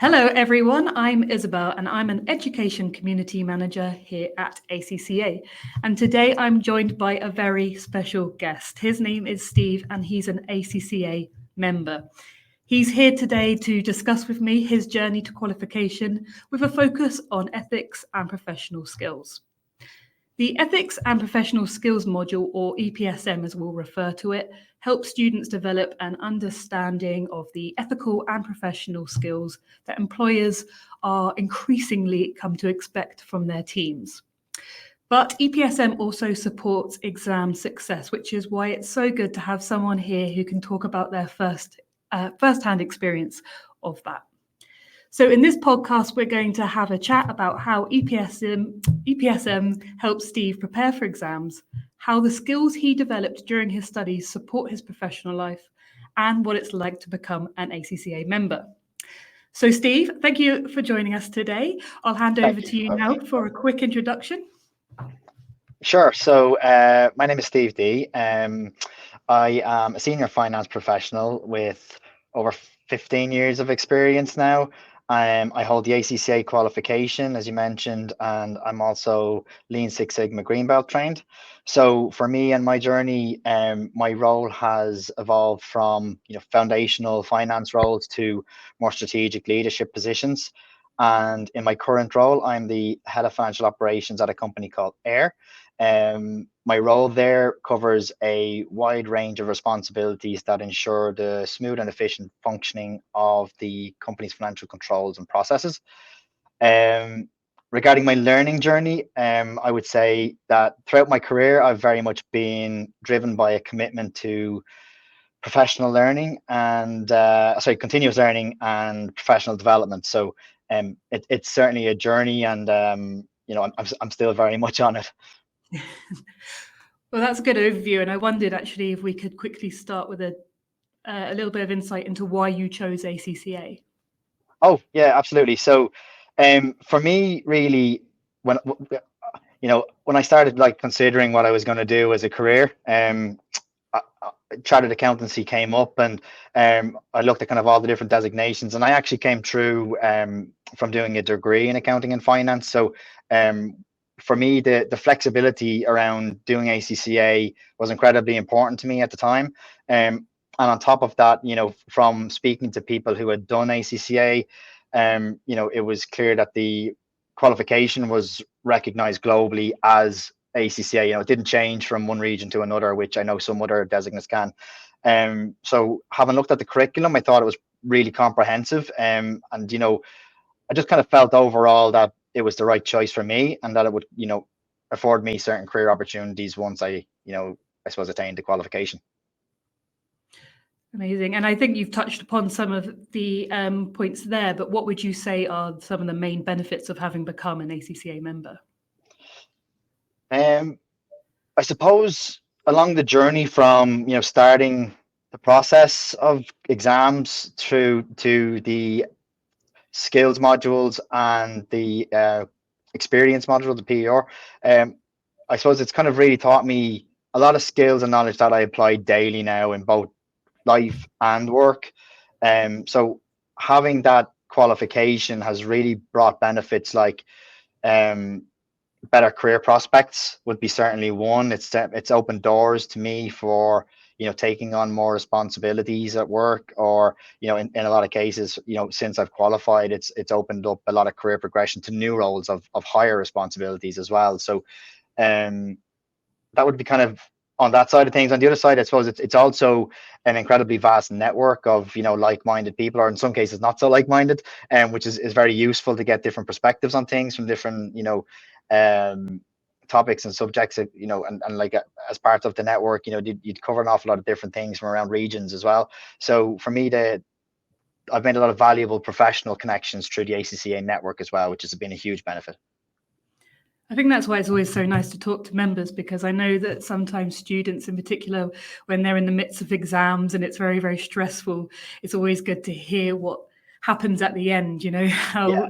Hello everyone, I'm Isabel and I'm an Education Community Manager here at ACCA. And today I'm joined by a very special guest. His name is Steve and he's an ACCA member. He's here today to discuss with me his journey to qualification with a focus on ethics and professional skills. The Ethics and Professional Skills module, or EPSM as we'll refer to it, helps students develop an understanding of the ethical and professional skills that employers are increasingly come to expect from their teams. But EPSM also supports exam success, which is why it's so good to have someone here who can talk about their first-hand experience of that. So in this podcast, we're going to have a chat about how EPSM helps Steve prepare for exams, how the skills he developed during his studies support his professional life, and what it's like to become an ACCA member. So Steve, thank you for joining us today. I'll hand over to you now for a quick introduction. Sure. So my name is Steve D. I am a senior finance professional with over 15 years of experience now. I hold the ACCA qualification, as you mentioned, and I'm also Lean Six Sigma Green Belt trained. So for me and my journey, my role has evolved from foundational finance roles to more strategic leadership positions. And in my current role, I'm the head of financial operations at a company called AIR. My role there covers a wide range of responsibilities that ensure the smooth and efficient functioning of the company's financial controls and processes. Regarding my learning journey, I would say that throughout my career, I've very much been driven by a commitment to professional learning and continuous learning and professional development. So it's certainly a journey, and I'm still very much on it. Well, that's a good overview, and I wondered actually if we could quickly start with a little bit of insight into why you chose ACCA. Oh yeah, absolutely. So for me, really, when I started considering what I was going to do as a career, chartered accountancy came up, and I looked at kind of all the different designations, and I actually came through from doing a degree in accounting and finance. So for me, the flexibility around doing ACCA was incredibly important to me at the time. And on top of that, from speaking to people who had done ACCA, it was clear that the qualification was recognized globally as ACCA. It didn't change from one region to another, which I know some other designates can. So having looked at the curriculum, I thought it was really comprehensive. And I just kind of felt overall that it was the right choice for me, and that it would, afford me certain career opportunities once I suppose attained the qualification. Amazing. And I think you've touched upon some of the points there, but what would you say are some of the main benefits of having become an ACCA member? I suppose along the journey from starting the process of exams through to the skills modules and the experience module, the PER, I suppose it's kind of really taught me a lot of skills and knowledge that I apply daily now in both life and work. So having that qualification has really brought benefits like better career prospects would be certainly one. It's opened doors to me for taking on more responsibilities at work, or in a lot of cases, since I've qualified, it's opened up a lot of career progression to new roles of higher responsibilities as well. So that would be kind of on that side of things. On the other side, I suppose it's also an incredibly vast network of like-minded people, or in some cases not so like-minded, which is very useful to get different perspectives on things from different topics and subjects, and like as part of the network, you'd cover an awful lot of different things from around regions as well. So for me, I've made a lot of valuable professional connections through the ACCA network as well, which has been a huge benefit. I think that's why it's always so nice to talk to members, because I know that sometimes students in particular, when they're in the midst of exams and it's very, very stressful, it's always good to hear what happens at the end, how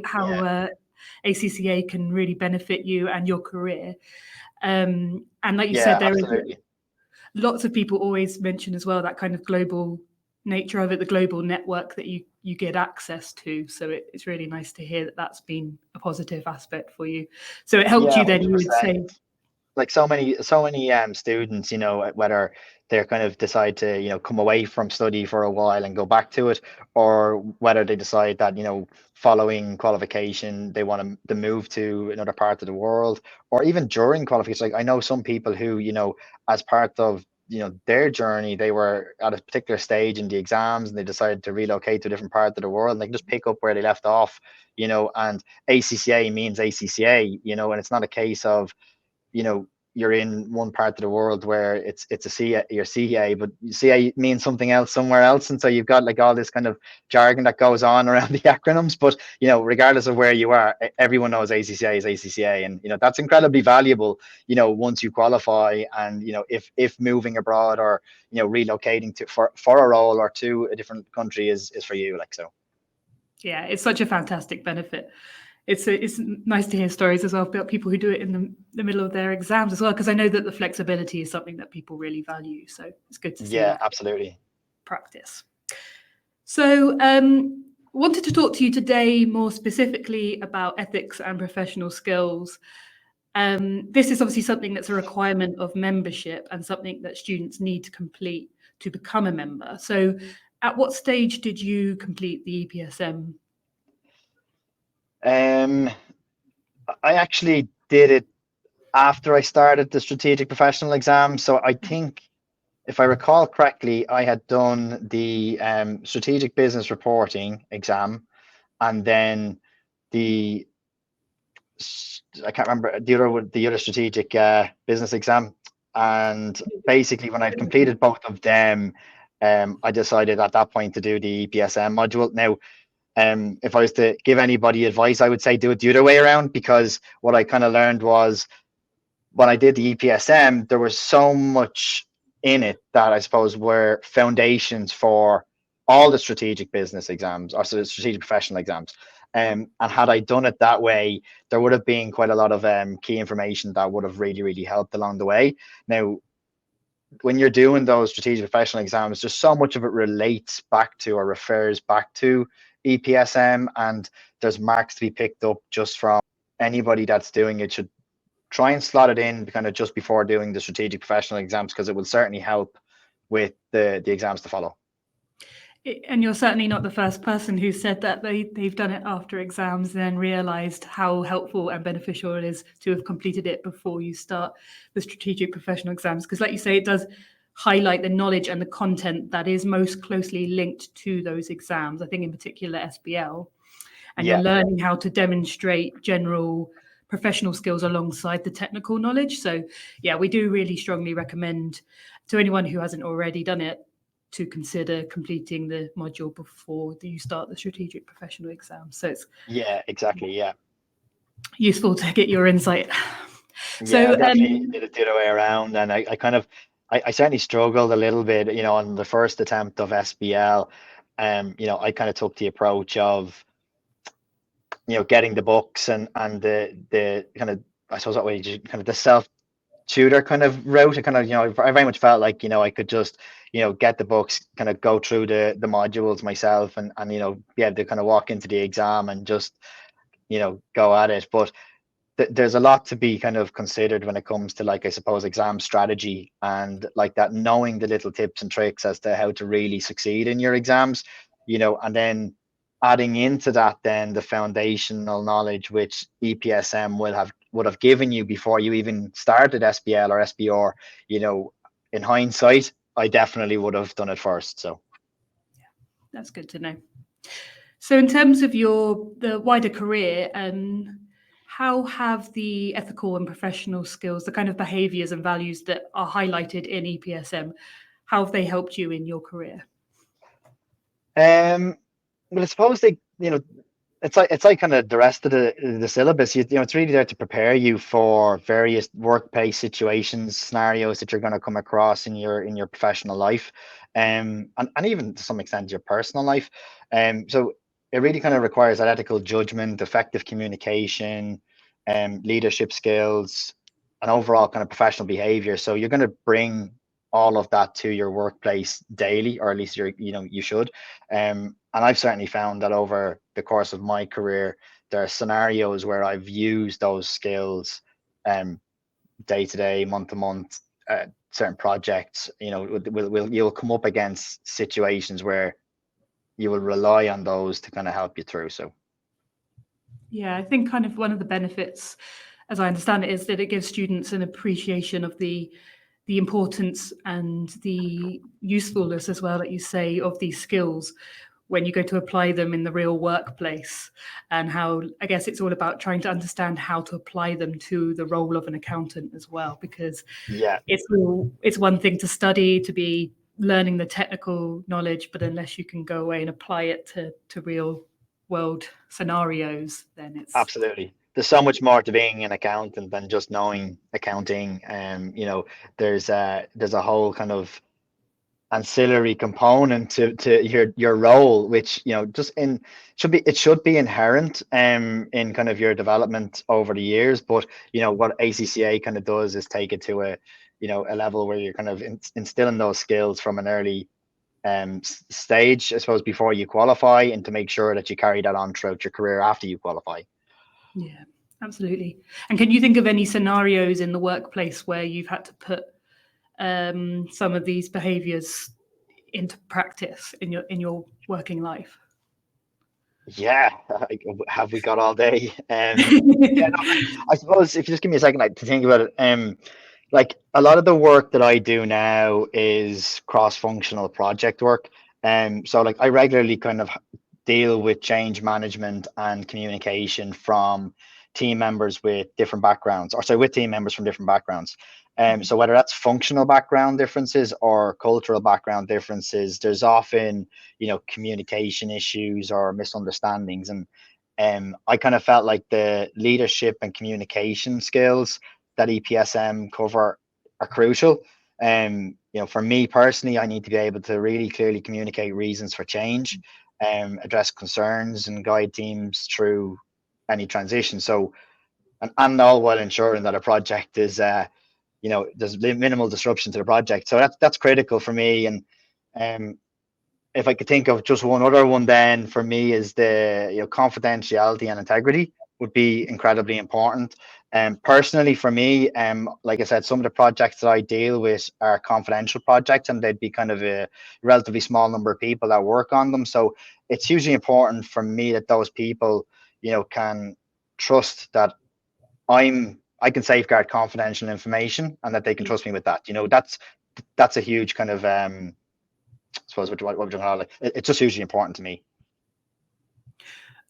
ACCA can really benefit you and your career. And like you said, there is lots of people always mention as well that kind of global nature of it, the global network that you get access to. So it's really nice to hear that that's been a positive aspect for you. So it helped Yeah, you then, you would 100%. say. Like so many students, whether they're kind of decide to come away from study for a while and go back to it, or whether they decide that following qualification they want to move to another part of the world, or even during qualification. Like I know some people who as part of their journey, they were at a particular stage in the exams and they decided to relocate to a different part of the world, and they can just pick up where they left off. And ACCA means ACCA, and it's not a case of you're in one part of the world where it's a CA, your CA, but CA means something else somewhere else, and so you've got like all this kind of jargon that goes on around the acronyms. But regardless of where you are, everyone knows ACCA is ACCA, and that's incredibly valuable. Once you qualify, and if moving abroad or relocating to for a role or to a different country is for you, like so. Yeah, it's such a fantastic benefit. It's nice to hear stories as well about people who do it in the middle of their exams as well, because I know that the flexibility is something that people really value. So it's good to see Yeah, that absolutely. practice. So wanted to talk to you today more specifically about ethics and professional skills. This is obviously something that's a requirement of membership and something that students need to complete to become a member. So at what stage did you complete the EPSM? I actually did it after I started the strategic professional exam. So I think, if I recall correctly, I had done the strategic business reporting exam, and then the I can't remember the other strategic business exam. And basically, when I'd completed both of them, I decided at that point to do the EPSM module. Now, if I was to give anybody advice, I would say do it the other way around, because what I kind of learned was when I did the EPSM, there was so much in it that I suppose were foundations for all the strategic business exams, or the strategic professional exams. And had I done it that way, there would have been quite a lot of key information that would have really, really helped along the way. Now, when you're doing those strategic professional exams, just so much of it relates back to or refers back to EPSM, and there's marks to be picked up just from anybody that's doing it. Should try and slot it in kind of just before doing the strategic professional exams, because it will certainly help with the exams to follow. And you're certainly not the first person who said that they've done it after exams and then realised how helpful and beneficial it is to have completed it before you start the strategic professional exams. Because like you say, it does highlight the knowledge and the content that is most closely linked to those exams. I think in particular SBL. And Yeah. you're learning how to demonstrate general professional skills alongside the technical knowledge. So yeah, we do really strongly recommend to anyone who hasn't already done it to consider completing the module before you start the strategic professional exam. So it's exactly. Yeah, useful to get your insight. I definitely did it the other way around, and I kind of I certainly struggled a little bit, on the first attempt of SBL. I kind of took the approach of getting the books and the kind of, I suppose that way, kind of the self tutor kind of route. I kind of, I very much felt like, I could just, get the books, kind of go through the modules myself, and be able to kind of walk into the exam and just, go at it. But there's a lot to be kind of considered when it comes to, like, I suppose, exam strategy, and like that, knowing the little tips and tricks as to how to really succeed in your exams, and then adding into that then the foundational knowledge which EPSM would have given you before you even started SBL or SBR. In hindsight, I definitely would have done it first. So yeah, that's good to know. So in terms of the wider career, how have the ethical and professional skills, the kind of behaviours and values that are highlighted in EPSM, how have they helped you in your career? well, I suppose they, it's like kind of the rest of the syllabus. It's really there to prepare you for various workplace situations, scenarios that you're going to come across in your professional life, and even to some extent your personal life. So it really kind of requires that ethical judgment, effective communication, leadership skills, and overall kind of professional behavior. So you're going to bring all of that to your workplace daily, or at least you should. And I've certainly found that over the course of my career, there are scenarios where I've used those skills, day to day, month to month, certain projects. You'll come up against situations where you will rely on those to kind of help you through. So yeah, I think kind of one of the benefits, as I understand it, is that it gives students an appreciation of the importance and the usefulness as well, that you say, of these skills when you go to apply them in the real workplace, and how, I guess, it's all about trying to understand how to apply them to the role of an accountant as well, because yeah, it's one thing to study, to be learning the technical knowledge, but unless you can go away and apply it to real world scenarios, then it's absolutely. There's so much more to being an accountant than just knowing accounting. There's a whole kind of ancillary component to your role, which just in should be inherent in kind of your development over the years. But what ACCA kind of does is take it to a level where you're kind of instilling those skills from an early stage, I suppose, before you qualify, and to make sure that you carry that on throughout your career after you qualify. yeah, absolutely. And can you think of any scenarios in the workplace where you've had to put some of these behaviors into practice in your working life? Yeah, have we got all day? Yeah, no, I suppose if you just give me a second, like, to think about it, like a lot of the work that I do now is cross-functional project work. So like I regularly kind of deal with change management and communication from team members with different backgrounds, or sorry, with team members from different backgrounds. So whether that's functional background differences or cultural background differences, there's often, communication issues or misunderstandings. And I kind of felt like the leadership and communication skills that EPSM cover are crucial. For me personally, I need to be able to really clearly communicate reasons for change, address concerns, and guide teams through any transition. So, and all while ensuring that a project is, there's minimal disruption to the project. So that's critical for me. And if I could think of just one other one, then for me is the confidentiality and integrity would be incredibly important. Personally, for me, like I said, some of the projects that I deal with are confidential projects, and they'd be kind of a relatively small number of people that work on them. So it's hugely important for me that those people, can trust that I can safeguard confidential information, and that they can trust me with that. That's a huge kind of I suppose what would you call it? It's just hugely important to me.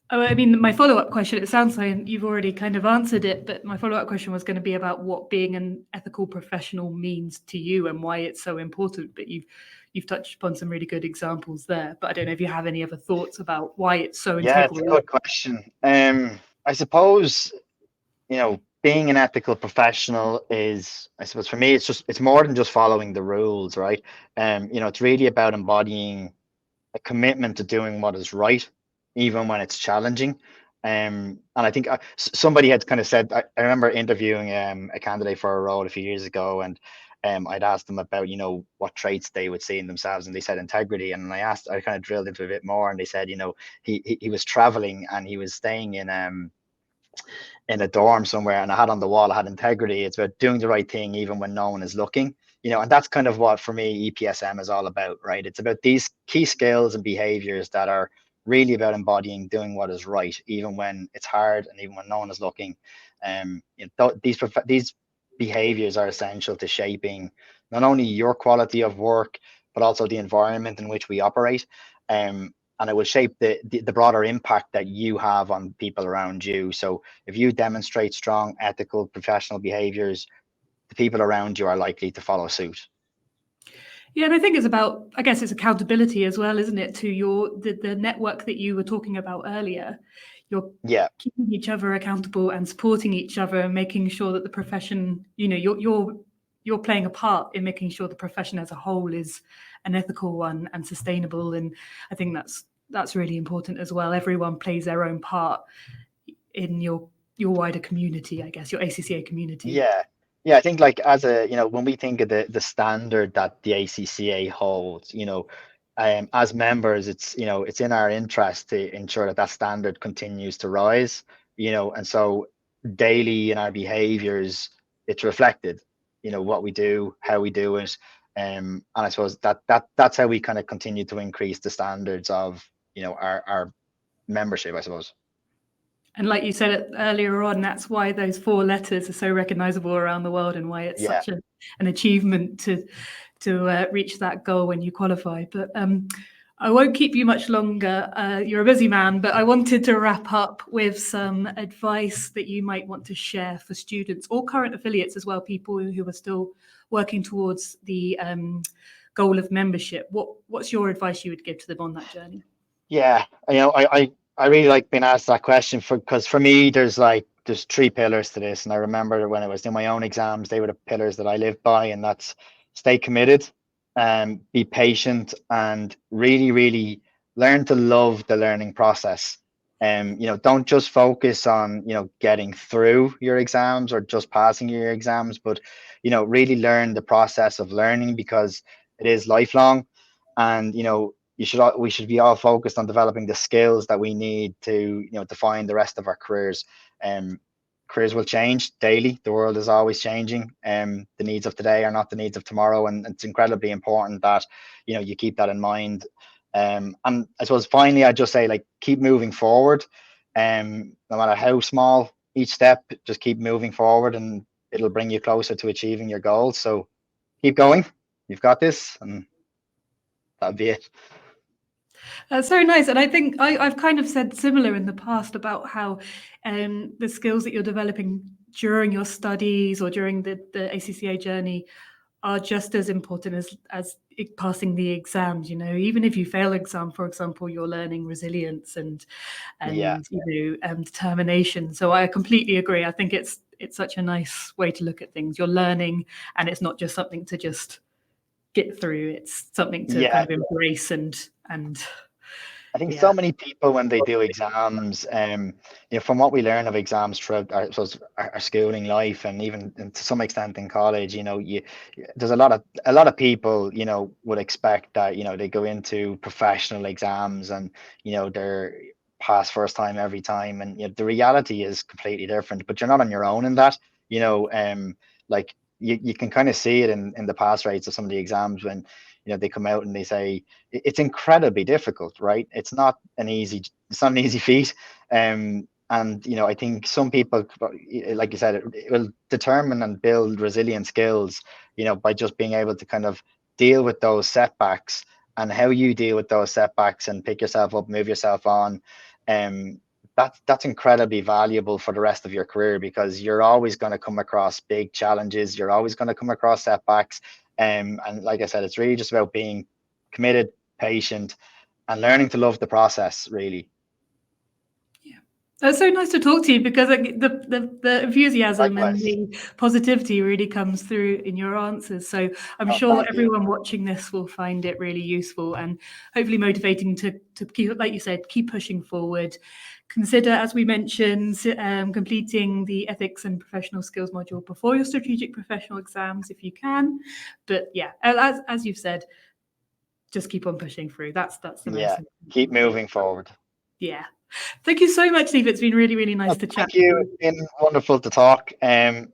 Oh, I mean, my follow-up question, it sounds like you've already kind of answered it, but my follow-up question was going to be about what being an ethical professional means to you and why it's so important. But you've touched upon some really good examples there. But I don't know if you have any other thoughts about why it's so Yeah, it's a integral. good question. I suppose, being an ethical professional is, I suppose for me, it's more than just following the rules, right? It's really about embodying a commitment to doing what is right, even when it's challenging. And I think somebody had kind of said, I remember interviewing a candidate for a role a few years ago, and I'd asked them about, what traits they would see in themselves, and they said integrity. And I kind of drilled into it a bit more, and they said, he was traveling and he was staying in a dorm somewhere, and I had on the wall, I had integrity. It's about doing the right thing even when no one is looking. And that's kind of what for me EPSM is all about, right? It's about these key skills and behaviors that are really about embodying doing what is right, even when it's hard and even when no one is looking. These behaviors are essential to shaping not only your quality of work, but also the environment in which we operate. And it will shape the broader impact that you have on people around you. So if you demonstrate strong ethical professional behaviors, the people around you are likely to follow suit. Yeah, and I think it's about, I guess it's accountability as well, isn't it, to the network that you were talking about earlier. You're Yeah, keeping each other accountable and supporting each other and making sure that the profession, you're playing a part in making sure the profession as a whole is an ethical one and sustainable. And I think that's really important as well. Everyone plays their own part in your wider community, I guess, your ACCA community. yeah. Yeah, I think like as a, when we think of the standard that the ACCA holds, as members, it's in our interest to ensure that that standard continues to rise, and so daily in our behaviors, it's reflected, what we do, how we do it. And I suppose that's how we kind of continue to increase the standards of, our membership, I suppose. And like you said earlier on, that's why those 4 letters are so recognizable around the world, and why it's Yeah. such an achievement to reach that goal when you qualify. But I won't keep you much longer. You're a busy man, but I wanted to wrap up with some advice that you might want to share for students or current affiliates as well, people who are still working towards the goal of membership. What's your advice you would give to them on that journey? Yeah, I really like being asked that question because for me there's 3 pillars to this, and I remember when I was doing my own exams, they were the pillars that I lived by, and that's stay committed, be patient, and really, really learn to love the learning process. Don't just focus on, getting through your exams or just passing your exams, but really learn the process of learning, because it is lifelong. And we should be all focused on developing the skills that we need to, define the rest of our careers. Careers will change daily. The world is always changing. The needs of today are not the needs of tomorrow, and it's incredibly important that you keep that in mind. And I suppose finally, I just say, like, keep moving forward. No matter how small each step, just keep moving forward, and it'll bring you closer to achieving your goals. So keep going. You've got this, and that'll be it. That's so nice. And I think I've kind of said similar in the past about how the skills that you're developing during your studies or during the ACCA journey are just as important as passing the exams. Even if you fail exam, for example, you're learning resilience and Yeah. determination. So I completely agree. I think it's such a nice way to look at things. You're learning, and it's not just something to just get through. It's something to kind Yeah, of embrace and I think yeah. so many people when they do exams, from what we learn of exams throughout our, I suppose, our schooling life, and even to some extent in college, there's a lot of people, would expect that, they go into professional exams, and they're pass first time every time, and the reality is completely different. But you're not on your own in that, like you can kind of see it in the pass rates of some of the exams when they come out and they say it's incredibly difficult, right? It's not an easy feat. And I think some people, like you said, it will determine and build resilient skills, by just being able to kind of deal with those setbacks, and how you deal with those setbacks and pick yourself up, move yourself on. Um, that's incredibly valuable for the rest of your career, because you're always going to come across big challenges. You're always going to come across setbacks. And like I said, it's really just about being committed, patient, and learning to love the process, really. That's so nice to talk to you, because the enthusiasm and Likewise. the positivity really comes through in your answers. So I'm Oh, sure thank you. everyone watching this will find it really useful and hopefully motivating to keep, like you said, keep pushing forward. Consider, as we mentioned, completing the ethics and professional skills module before your strategic professional exams if you can. But yeah, as you've said, just keep on pushing through. That's the most Yeah, keep important thing. moving forward. Yeah. Thank you so much, Steve. It's been really, really nice Oh, to chat thank with you. you. It's been wonderful to talk. And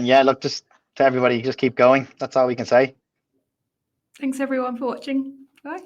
yeah, look, just to everybody, just keep going. That's all we can say. Thanks everyone for watching. Bye.